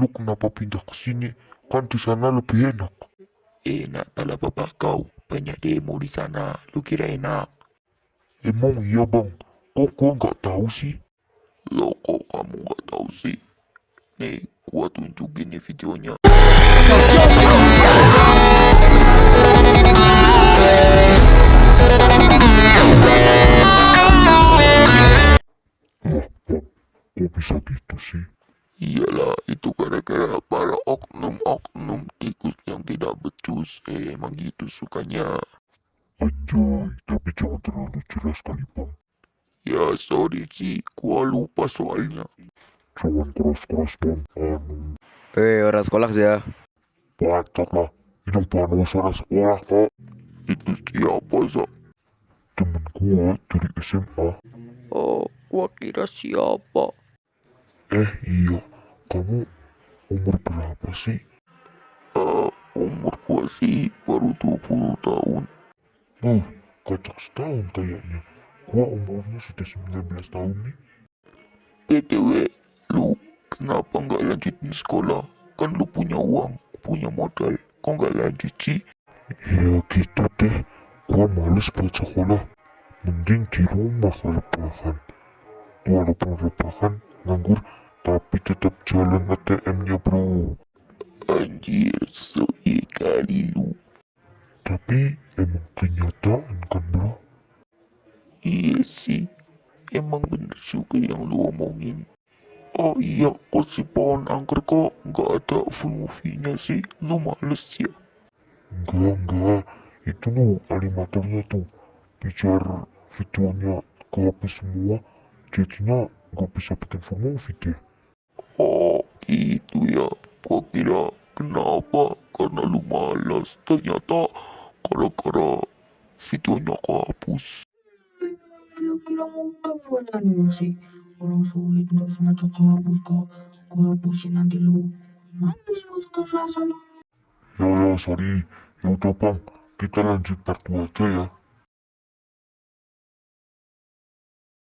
Lu kenapa pindah ke sini? Kan di sana lebih enak. Enak pala bapak kau, banyak demo di sana, lu kira enak? Emang iya bang, kok gua nggak tahu sih? Lo kok kamu nggak tahu sih? Nih, gua tunjukin nih videonya. Lah bang, kok bisa gitu sih? Iyalah, itu gara-gara para oknum-oknum tikus yang tidak becus. Emang gitu sukanya. Anjay, tapi jangan terlalu jelas kali bang. Ya sorry sih, gua lupa soalnya. Jangan keras-keras bang. Orang sekolah sih ya. Bacot lah. Ini bukan masalah sekolah kok. Itu siapa, Sa? Temen gua dari SMA. Oh, gua kira siapa? Iya, kamu umur berapa sih? Umur gua sih baru 20 tahun. Kocak setahun kayaknya. Gua umurnya sudah 19 tahun nih. BTW, lu kenapa nggak lanjutin sekolah? Kan lu punya uang, punya modal. Kok nggak lanjut sih? Ya gitu deh. Gua males buat sekolah. Mending di rumah rebahan. Walaupun rebahan, nganggur, tapi tetap jalan ATM-nya bro. Anjir, so kali lu. Tapi emang kenyataan kan bro. Iya sih, emang bener juga yang lu omongin. Oh iya, kok si pohon angker kok nggak ada full movie-nya sih? Lu males ya? Enggak. Itu tuh animatornya tuh. Biar videonya kehapus semua. Jadinya nggak bisa bikin full movie deh. Oh, itu ya. Gua kira kenapa? Karena lu malas. Ternyata gara-gara videonya kehapus. Kira-kira mudah buat animasi. Orang sulit nggak sengaja kehapus kok. Gua hapusin nanti lu. Mampus lu tetap rasa lu. Ya sorry. Ya udah bang, kita lanjut part 2 aja ya.